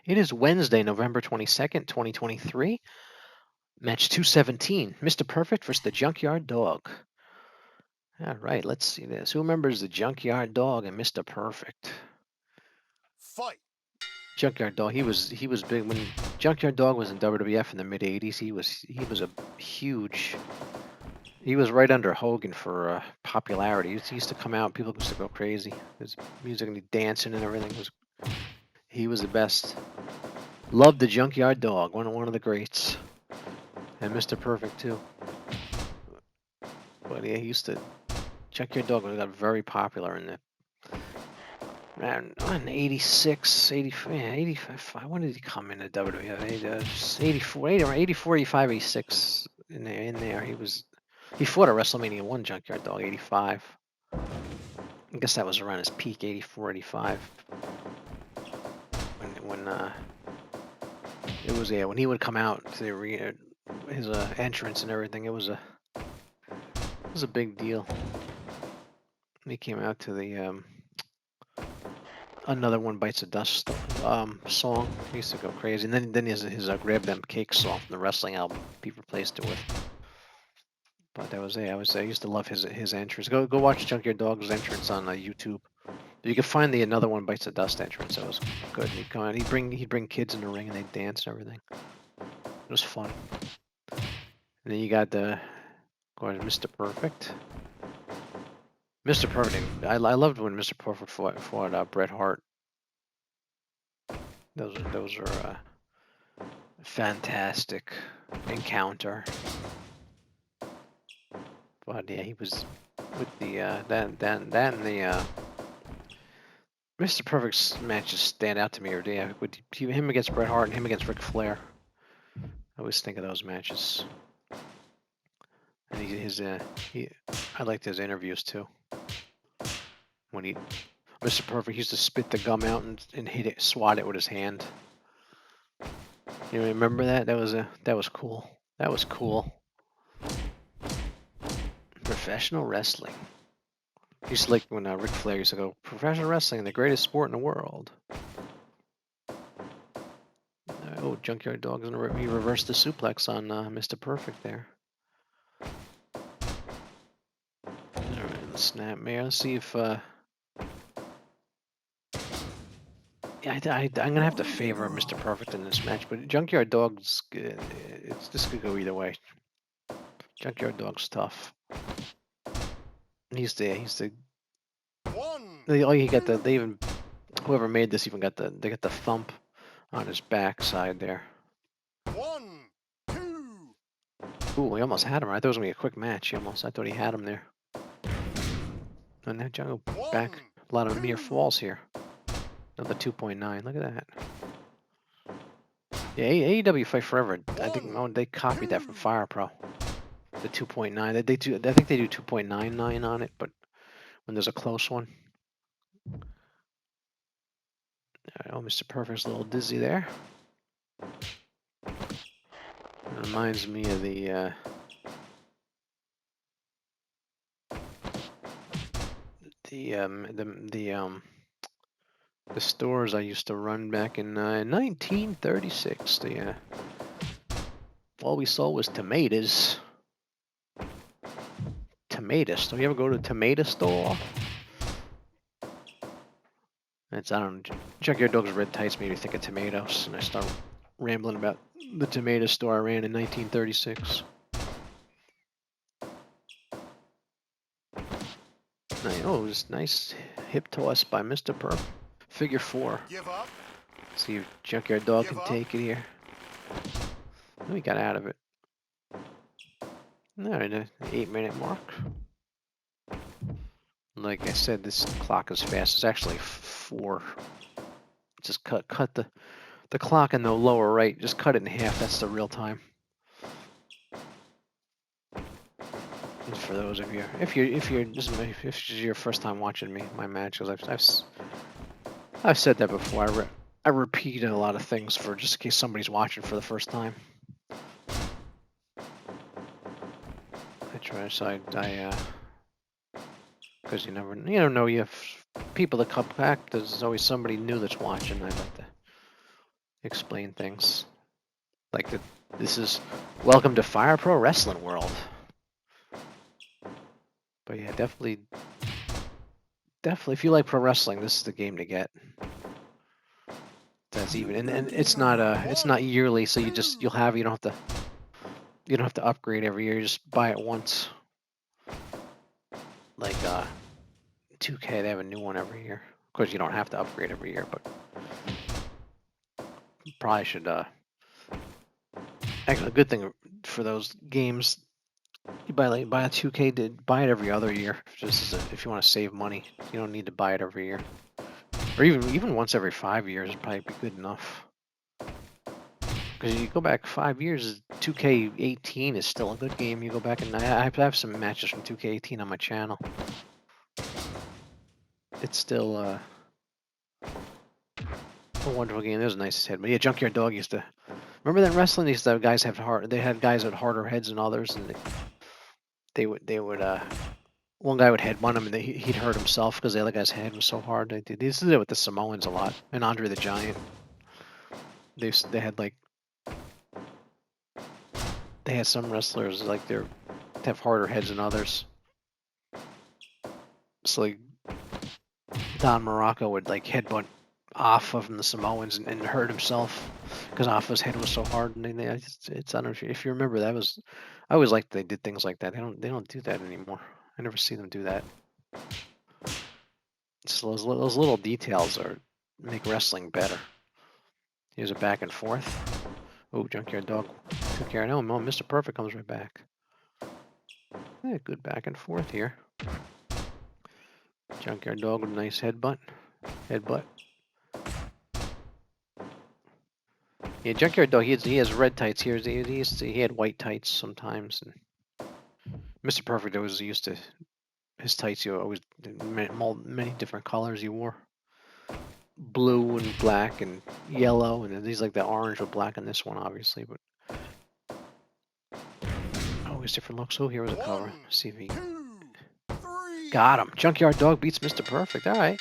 It is Wednesday, November 22nd, 2023. Match 217. Mr. Perfect versus the Junkyard Dog. All right, let's see this. Who remembers the Junkyard Dog and Mr. Perfect? Fight. Junkyard Dog. He was big when Junkyard Dog was in WWF in the mid '80s. He was a huge. He was right under Hogan for popularity. He used to come out, people used to go crazy. His music and dancing and everything he was the best. Loved the Junkyard Dog, one of the greats, and Mr. Perfect too. But yeah, he used to. Junkyard Dog got very popular in the. Man, in 86, 84, yeah, 85. When did he come into WWF? 84, 85, 86. In there, he fought at WrestleMania 1, Junkyard Dog, 85. I guess that was around his peak, 84, 85. When it was, yeah, when he would come out to the arena, his entrance and everything, it was a big deal. He came out to the Another One Bites the Dust song. He used to go crazy, and then his Grab Them Cakes song from the wrestling album he replaced it with. But that was it. I used to love his entrance. Go watch Junkyard Dog's entrance on YouTube. You can find the Another One Bites the Dust entrance. That was good. He'd come out, he'd bring kids in the ring and they'd dance and everything. It was fun. And then you got Mr. Perfect. Mr. Perfect. I loved when Mr. Perfect fought Bret Hart. Those are fantastic encounter. But yeah, he was with the that and the Mr. Perfect's matches stand out to me every day. With him against Bret Hart and him against Ric Flair. I always think of those matches. And I liked his interviews too. When Mr. Perfect used to spit the gum out and hit it, swat it with his hand. You remember that? That was cool. That was cool. Professional wrestling. Used to like when Ric Flair used to go, "Professional wrestling, the greatest sport in the world." Oh, Junkyard Dog's he reversed the suplex on Mr. Perfect there. All right, let's snap me. Let's see if. Yeah, I'm gonna have to favor Mr. Perfect in this match, but Junkyard Dog's this could go either way. Junkyard Dog's tough. He's the. Whoever made this even got the thump on his backside there. 1, 2. Ooh, he almost had him. I thought it was gonna be a quick match. I thought he had him there. And that Jungle back. A lot of near falls here. Another 2.9. Look at that. Yeah, AEW Fight Forever. I think they copied that from Fire Pro. The 2.9. They do. I think they do 2.99 on it, but when there's a close one. Oh, Mr. Perfect's a little dizzy there. It reminds me of the stores I used to run back in 1936. All we sold was tomatoes. Tomato store. You ever go to a tomato store? I don't know. Junkyard Dog's red tights made me think of tomatoes, and I start rambling about the tomato store I ran in 1936. Oh, it was nice hip toss by Mr. Perp. Figure 4. Give up. See if Junkyard Dog can take it here. Oh, he got out of it. Alright, the 8-minute mark. Like I said, this clock is fast. It's actually 4. Just cut the clock in the lower right. Just cut it in half. That's the real time. And for those of you, if this is your first time watching my matches, I've said that before. I repeat a lot of things for just in case somebody's watching for the first time. I try to because you never know, you have people that come back. There's always somebody new that's watching. I like to explain things. Like this is welcome to Fire Pro Wrestling World. But yeah, definitely, if you like pro wrestling, this is the game to get. That's even, and it's not yearly, so you don't have to upgrade every year. You just buy it once. Like 2K, they have a new one every year. Of course, you don't have to upgrade every year, but you probably should. Actually, a good thing for those games, you buy a 2K, buy it every other year, just if you want to save money. You don't need to buy it every year, or even once every 5 years would probably be good enough. Because you go back 5 years, 2K18 is still a good game. You go back and I have some matches from 2K18 on my channel. It's still a wonderful game. It was a nice head, but yeah, Junkyard Dog used to. Remember that in wrestling, they used to have guys They had guys with harder heads than others, and they would one guy would headbutt him, and he'd hurt himself because the other guy's head was so hard. They used to do it with the Samoans a lot, and Andre the Giant. They had some wrestlers like they have harder heads than others. So like Don Morocco would like headbutt off of the Samoans and hurt himself because Offa's head was so hard. And it's I don't know if you remember that was. I always liked they did things like that. They don't do that anymore. I never see them do that. So those little details make wrestling better. Here's a back and forth. Oh, Junkyard Dog took care of him. Oh, Mr. Perfect comes right back. Yeah, good back and forth here. Junkyard Dog with a nice headbutt. Yeah, Junkyard Dog. He has red tights here. He had white tights sometimes. And Mr. Perfect always used to his tights. You always many different colors he wore. Blue and black and yellow, and these like the orange with black on this one, obviously, but always different looks. Oh, here was a cover. Let's see if he got him. Junkyard Dog beats Mr. Perfect. All right.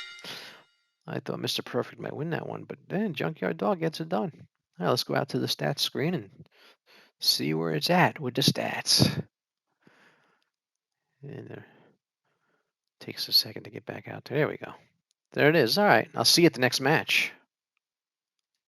I thought Mr. Perfect might win that one, but then Junkyard Dog gets it done. All right, let's go out to the stats screen and see where it's at with the stats. And it takes a second to get back out there. There we go. There it is. All right. I'll see you at the next match.